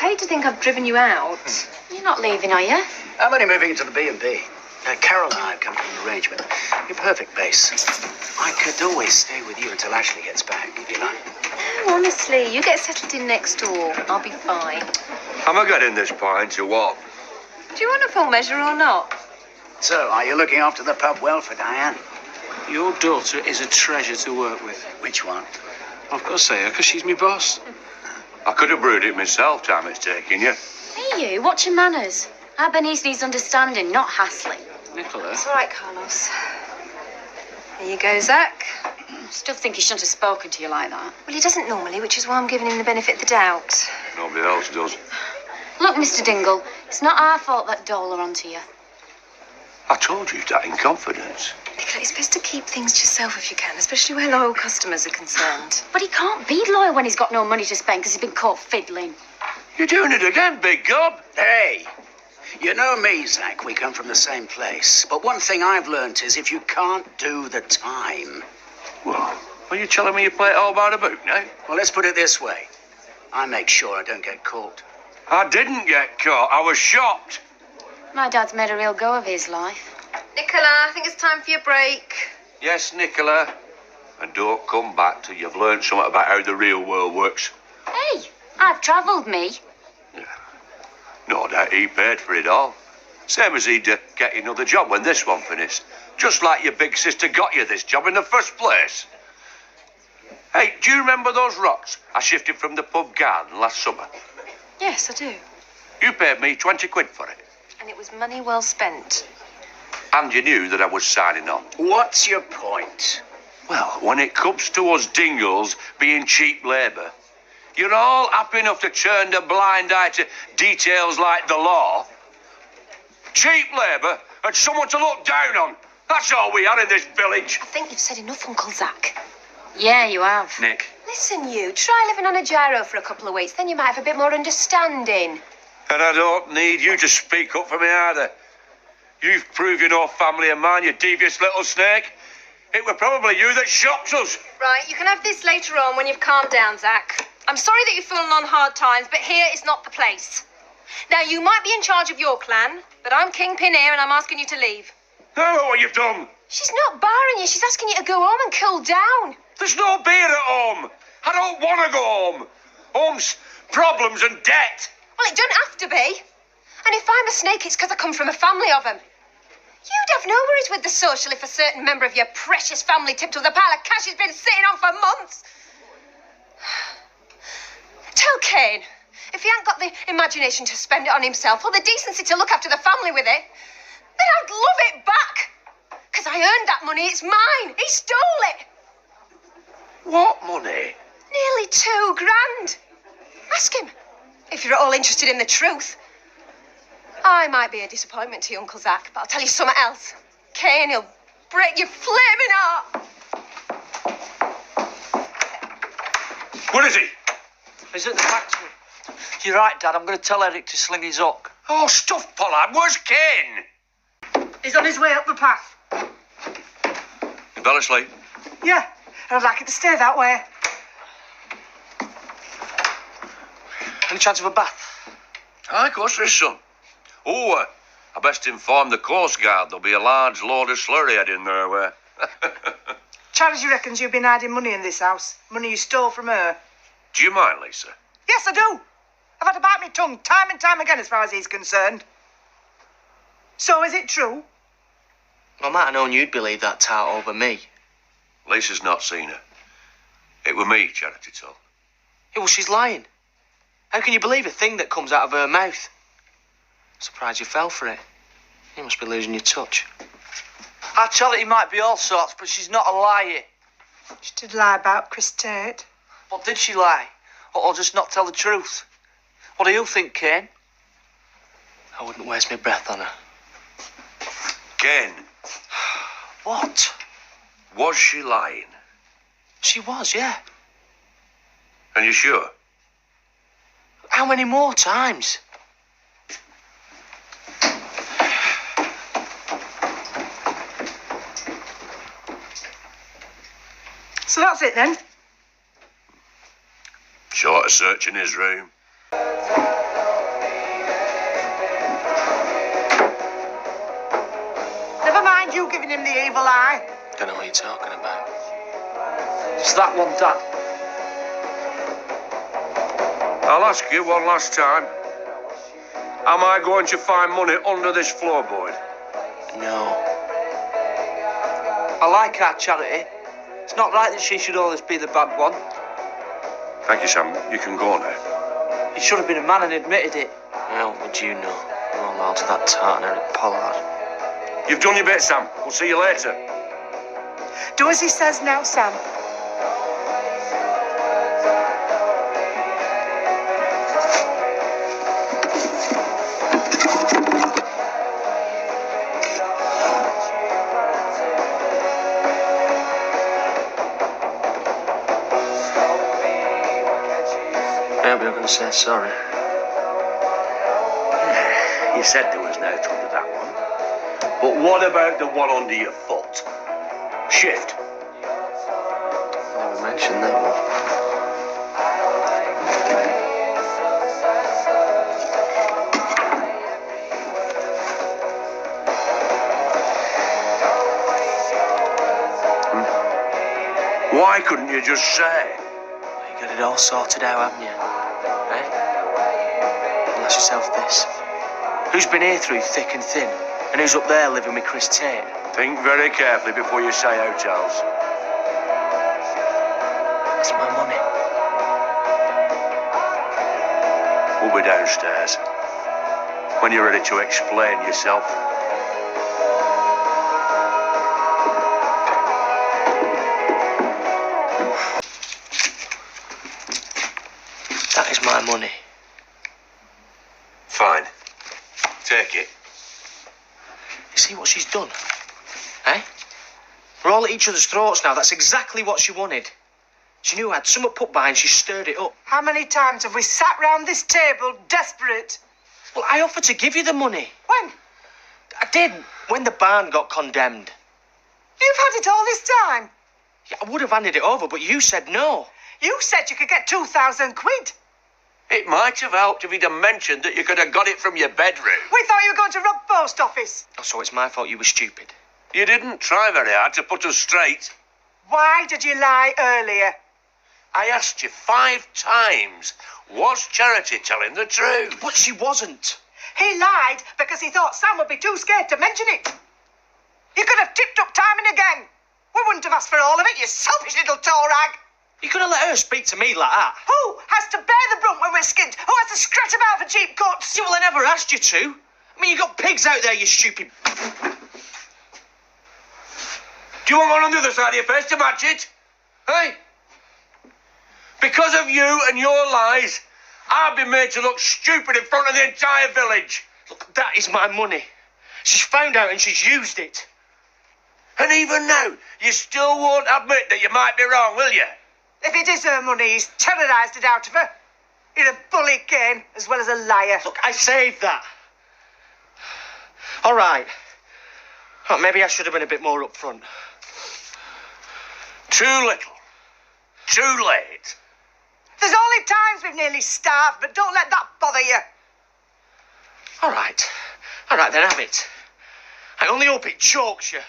hate to think I've driven you out. You're not leaving, are you? I'm only moving into the B&B. Carol and I have come to an arrangement. You're perfect, Base. I could always stay with you until Ashley gets back, if you like. No, honestly, you get settled in next door. I'll be fine. Am I getting this pint to what? Do you want a full measure or not? So, are you looking after the pub well for Diane? Your daughter is a treasure to work with. Which one? I've got to say her, because she's my boss. I could have brewed it myself, time it's taking you. Hey, you, watch your manners. Our Bernice needs understanding, not hassling. Nicola? It's all right, Carlos. Here you go, Zach. Still think he shouldn't have spoken to you like that. Well, he doesn't normally, which is why I'm giving him the benefit of the doubt. Nobody else does. Look, Mr. Dingle, it's not our fault that Dole are onto you. I told you that in confidence. Nicola, it's best to keep things to yourself if you can, especially where loyal customers are concerned. But he can't be loyal when he's got no money to spend because he's been caught fiddling. You're doing it again, big gob. Hey, you know me, Zach. We come from the same place. But one thing I've learnt is if you can't do the time... Well, are you telling me you play it all by the book now? Well, let's put it this way. I make sure I don't get caught. I didn't get caught. I was shocked. My dad's made a real go of his life. Nicola, I think it's time for your break. Yes, Nicola. And don't come back till you've learned something about how the real world works. Hey, I've travelled, me. No doubt he paid for it all. Same as he'd get another job when this one finished. Just like your big sister got you this job in the first place. Hey, do you remember those rocks I shifted from the pub garden last summer? Yes, I do. You paid me 20 quid for it. And it was money well spent. And you knew that I was signing on. What's your point? Well, when it comes to us Dingles being cheap labour, you're all happy enough to turn a blind eye to details like the law. Cheap labour and someone to look down on. That's all we are in this village. I think you've said enough, Uncle Zach. Yeah, you have. Nick. Listen, you, try living on a gyro for a couple of weeks, then you might have a bit more understanding. And I don't need you to speak up for me either. You've proved you're no family of mine, you devious little snake. It were probably you that shocked us. Right, you can have this later on when you've calmed down, Zach. I'm sorry that you're fallen on hard times, but here is not the place. Now, you might be in charge of your clan, but I'm kingpin here and I'm asking you to leave. I know what you've done. She's not barring you, she's asking you to go home and cool down. There's no beer at home. I don't want to go home. Home's problems and debt. Well, it don't have to be. And if I'm a snake, it's because I come from a family of them. You'd have no worries with the social if a certain member of your precious family tipped with a pile of cash he's been sitting on for months. Tell Cain, if he ain't got the imagination to spend it on himself or the decency to look after the family with it, then I'd love it back. Because I earned that money, it's mine. He stole it. What money? Nearly £2,000. Ask him, if you're at all interested in the truth. I might be a disappointment to you, Uncle Zach, but I'll tell you something else. Cain, he'll break your flaming heart. Where is he? He's at the factory. You're right, Dad. I'm going to tell Eric to sling his hook. Oh, stuff, Pollard. Where's Cain? He's on his way up the path. You fell asleep? Yeah, and I'd like it to stay that way. Any chance of a bath? Aye, of course there is some. Oh, I best inform the Coast Guard there'll be a large load of slurry heading their way. Charity reckons you've been hiding money in this house. Money you stole from her. Do you mind, Lisa? Yes, I do. I've had to bite my tongue time and time again as far as he's concerned. So is it true? I might have known you'd believe that tart over me. Lisa's not seen her. It were me, Charity told. Yeah, well, she's lying. How can you believe a thing that comes out of her mouth? Surprised you fell for it. You must be losing your touch. Our Charity might be all sorts, but she's not a liar. She did lie about Chris Tate. What did she lie? Or just not tell the truth? What do you think, Cain? I wouldn't waste my breath on her. Cain, What? was she lying? She was, yeah. And you sure? How many more times? So that's it then. Short of searching his room. him the evil eye. Don't know what you're talking about. It's that one, Dad. I'll ask you one last time. Am I going to find money under this floorboard? No. I like our Charity. It's not right that she should always be the bad one. Thank you, Sam. You can go now. He should have been a man and admitted it. How would you know? You're all loyal to that tartan Eric Pollard. You've done your bit, Sam. We'll see you later. Do as he says now, Sam. I hope you're going to say sorry. You said there was no trouble with that one. But what about the one under your foot? Shift. Never mentioned that one. Why couldn't you just say? You got it all sorted out, haven't you? Eh? Well, ask yourself this. Who's been here through thick and thin? And who's up there living with Chris Tate? Think very carefully before you say hotels. That's my money. We'll be downstairs. When you're ready to explain yourself. That is my money. Fine. Take it. You see what she's done? Eh? We're all at each other's throats now. That's exactly what she wanted. She knew I had something put by and she stirred it up. How many times have we sat round this table desperate? Well, I offered to give you the money. When? I did, when the barn got condemned. You've had it all this time. Yeah, I would have handed it over, but you said no. You said you could get 2,000 quid. It might have helped if he'd have mentioned that you could have got it from your bedroom. We thought you were going to rob post office. Oh, so it's my fault you were stupid. You didn't try very hard to put us straight. Why did you lie earlier? I asked you 5 times. Was Charity telling the truth? But she wasn't. He lied because he thought Sam would be too scared to mention it. You could have tipped up time and again. We wouldn't have asked for all of it, you selfish little toe rag. You could have let her speak to me like that. Who has to bear the brunt when we're skint? Who has to scratch about for cheap cuts? Yeah, well, I never asked you to. I mean, you got pigs out there, you stupid... Do you want one on the other side of your face to match it? Hey? Because of you and your lies, I've been made to look stupid in front of the entire village. Look, that is my money. She's found out and she's used it. And even now, you still won't admit that you might be wrong, will you? If it is her money, he's terrorised it out of her. You're a bully, Cain, as well as a liar. Look, I saved that. All right. Oh, maybe I should have been a bit more upfront. Too little. Too late. There's only times we've nearly starved, but don't let that bother you. All right. All right, then have it. I only hope it chokes you.